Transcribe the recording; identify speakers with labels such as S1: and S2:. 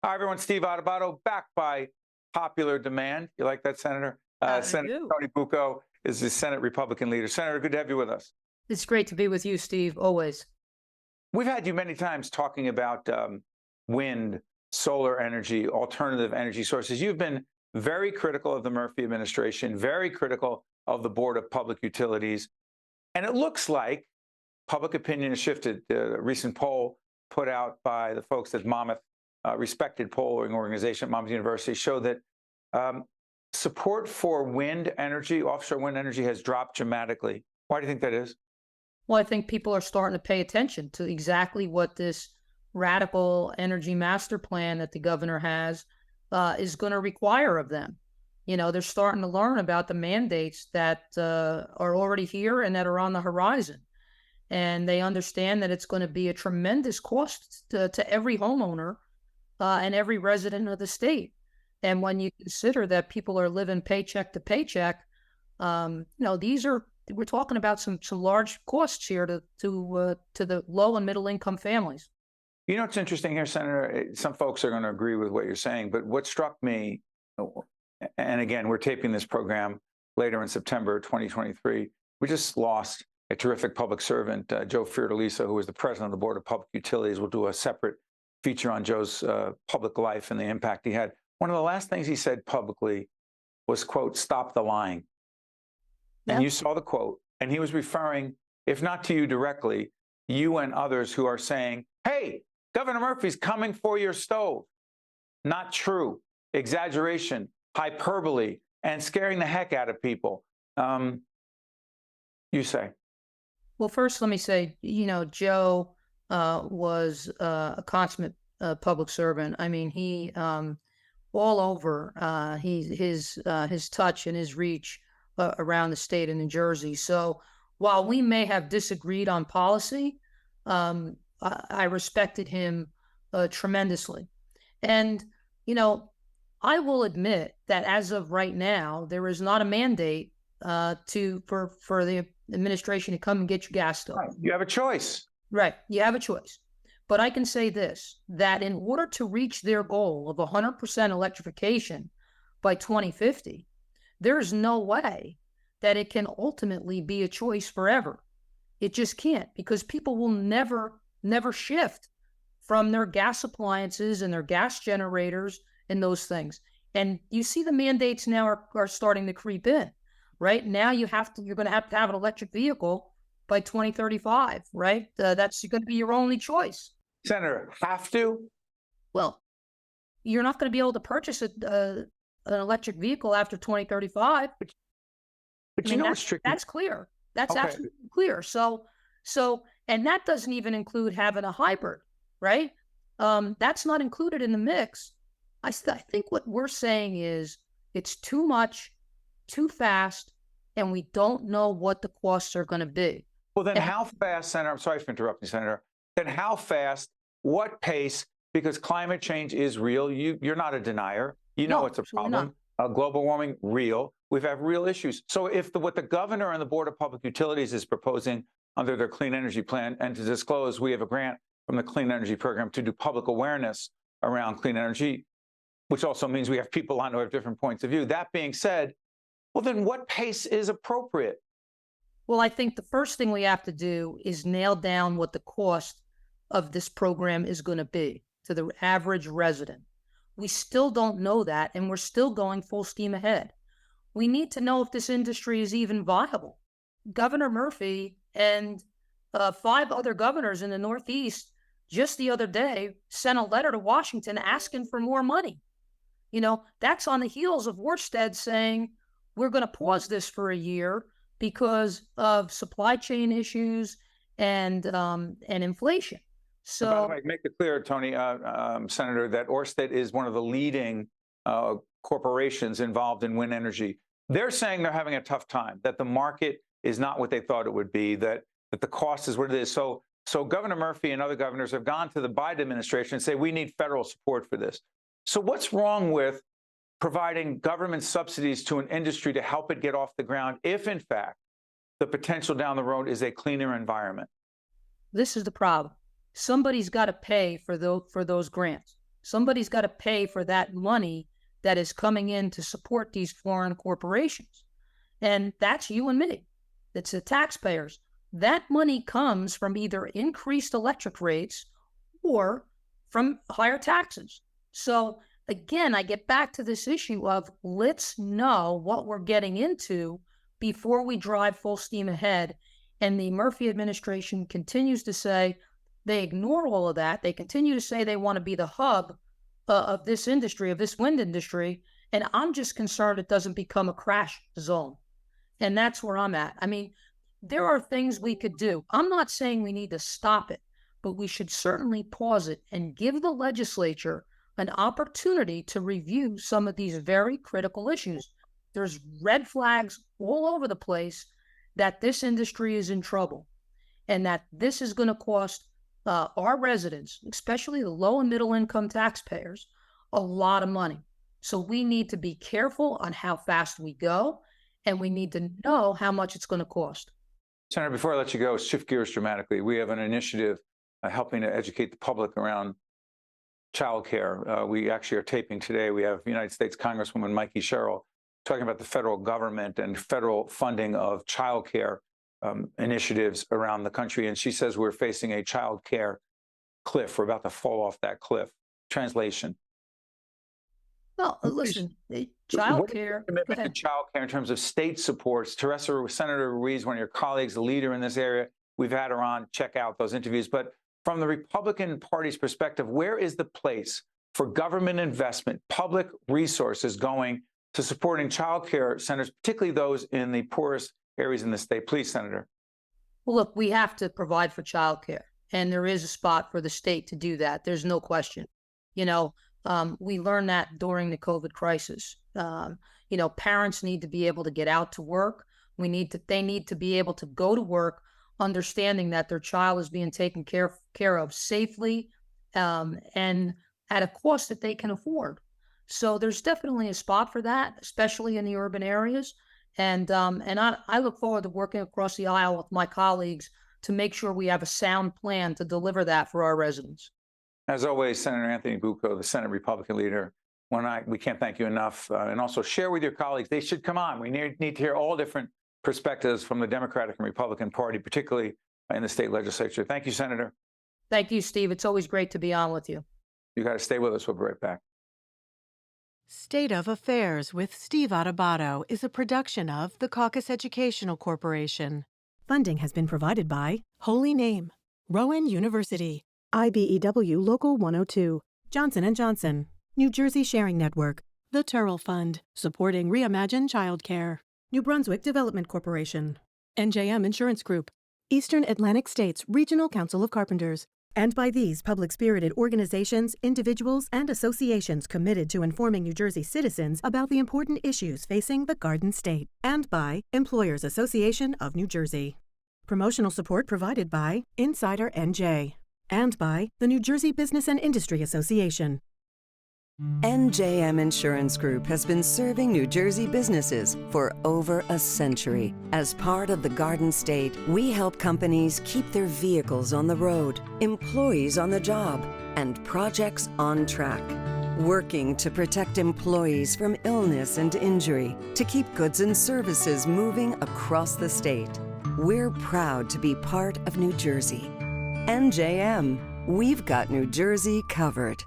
S1: Hi, everyone. Steve Adubato, back by popular demand. You like that, Senator?
S2: I
S1: Senator
S2: do.
S1: Tony Bucco is the Senate Republican leader. Senator, good to have you with us.
S2: It's great to be with you, Steve, always.
S1: We've had you many times talking about wind, solar energy, alternative energy sources. You've been very critical of the Murphy administration, very critical of the Board of Public Utilities. And it looks like public opinion has shifted. A recent poll put out by the folks at Monmouth, respected polling organization at Monmouth University, showed that support for wind energy, offshore wind energy, has dropped dramatically. Why do you think that is?
S2: Well, I think people are starting to pay attention to exactly what this radical energy master plan that the governor has is going to require of them. You know, they're starting to learn about the mandates that are already here and that are on the horizon. And they understand that it's going to be a tremendous cost to every homeowner and every resident of the state. And when you consider that people are living paycheck to paycheck, we're talking about some large costs here to the low and middle income families.
S1: You know, it's interesting here, Senator. Some folks are going to agree with what you're saying, but what struck me, and again, we're taping this program later in September 2023. We just lost a terrific public servant, Joe Fiordalisa, who was the president of the Board of Public Utilities. We'll do a separate feature on Joe's public life and the impact he had. One of the last things he said publicly was, quote, "Stop the lying."
S2: Yeah.
S1: And you saw the quote, and he was referring, if not to you directly, you and others who are saying, hey, Governor Murphy's coming for your stove. Not true. Exaggeration, hyperbole, and scaring the heck out of people. You say.
S2: Well, first, let me say, Joe was a consummate public servant. I mean, he all over his touch and his reach around the state of New Jersey. So while we may have disagreed on policy, I respected him tremendously. And, I will admit that as of right now, there is not a mandate for the administration to come and get your gas stove.
S1: Right. You have a choice.
S2: Right. You have a choice. But I can say this, that in order to reach their goal of 100% electrification by 2050, there's no way that it can ultimately be a choice forever. It just can't, because people will never shift from their gas appliances and their gas generators and those things. And you see the mandates now are starting to creep in. Right now, you're going to have an electric vehicle by 2035, right? That's going to be your only choice.
S1: Senator, have to?
S2: Well, you're not going to be able to purchase an electric vehicle after 2035.
S1: But you know what's tricky?
S2: That's clear. That's absolutely clear. So, and that doesn't even include having a hybrid, right? That's not included in the mix. I think what we're saying is it's too much, too fast, and we don't know what the costs are going to be.
S1: Well, then how fast, Senator? I'm sorry for interrupting, Senator. Then how fast, what pace? Because climate change is real. You're not a denier. You know it's a problem. Global warming, real. We have real issues. So if what the governor and the Board of Public Utilities is proposing under their clean energy plan, and to disclose, we have a grant from the Clean Energy Program to do public awareness around clean energy, which also means we have people on who have different points of view. That being said, well, then what pace is appropriate?
S2: Well, I think the first thing we have to do is nail down what the cost of this program is going to be to the average resident. We still don't know that, and we're still going full steam ahead. We need to know if this industry is even viable. Governor Murphy and 5 other governors in the Northeast just the other day sent a letter to Washington asking for more money. That's on the heels of Orsted saying, we're going to pause this for a year because of supply chain issues and inflation. So,
S1: by the way, make it clear, Tony, Senator, that Orsted is one of the leading corporations involved in wind energy. They're saying they're having a tough time, that the market is not what they thought it would be, that the cost is what it is. So Governor Murphy and other governors have gone to the Biden administration and say, we need federal support for this. So what's wrong with providing government subsidies to an industry to help it get off the ground if, in fact, the potential down the road is a cleaner environment?
S2: This is the problem. Somebody's got to pay for those grants. Somebody's got to pay for that money that is coming in to support these foreign corporations. And that's you and me. It's the taxpayers. That money comes from either increased electric rates or from higher taxes. So again, I get back to this issue of let's know what we're getting into before we drive full steam ahead. And the Murphy administration continues to say they ignore all of that. They continue to say they want to be the hub of this industry, of this wind industry. And I'm just concerned it doesn't become a crash zone. And that's where I'm at. I mean, there are things we could do. I'm not saying we need to stop it, but we should certainly pause it and give the legislature an opportunity to review some of these very critical issues. There's red flags all over the place that this industry is in trouble and that this is going to cost our residents, especially the low and middle income taxpayers, a lot of money. So we need to be careful on how fast we go, and we need to know how much it's going to cost.
S1: Senator, before I let you go, shift gears dramatically. We have an initiative helping to educate the public around childcare. We actually are taping today. We have United States Congresswoman Mikey Sherrill talking about the federal government and federal funding of childcare initiatives around the country. And she says we're facing a childcare cliff. We're about to fall off that cliff. Translation.
S2: Well, listen, childcare.
S1: Commitment to childcare in terms of state supports. Senator Ruiz, one of your colleagues, a leader in this area. We've had her on. Check out those interviews. But from the Republican Party's perspective, where is the place for government investment, public resources going to supporting childcare centers, particularly those in the poorest areas in the state? Please, Senator.
S2: Well, look, we have to provide for childcare, and there is a spot for the state to do that. There's no question. We learned that during the COVID crisis. Parents need to be able to get out to work. They need to be able to go to work, understanding that their child is being taken care of safely and at a cost that they can afford. So there's definitely a spot for that, especially in the urban areas. And I look forward to working across the aisle with my colleagues to make sure we have a sound plan to deliver that for our residents.
S1: As always, Senator Anthony Bucco, the Senate Republican leader, we can't thank you enough. And also share with your colleagues, they should come on. We need to hear all different perspectives from the Democratic and Republican Party, particularly in the state legislature. Thank you, Senator.
S2: Thank you, Steve. It's always great to be on with you.
S1: You got to stay with us. We'll be right back.
S3: State of Affairs with Steve Adubato is a production of the Caucus Educational Corporation. Funding has been provided by Holy Name, Rowan University, IBEW Local 102, Johnson & Johnson, New Jersey Sharing Network, the Turrell Fund, supporting Reimagine Childcare, New Brunswick Development Corporation, NJM Insurance Group, Eastern Atlantic States Regional Council of Carpenters, and by these public-spirited organizations, individuals, and associations committed to informing New Jersey citizens about the important issues facing the Garden State, and by Employers Association of New Jersey. Promotional support provided by Insider NJ, and by the New Jersey Business and Industry Association.
S4: NJM Insurance Group has been serving New Jersey businesses for over a century. As part of the Garden State, we help companies keep their vehicles on the road, employees on the job, and projects on track. Working to protect employees from illness and injury, to keep goods and services moving across the state. We're proud to be part of New Jersey. NJM, we've got New Jersey covered.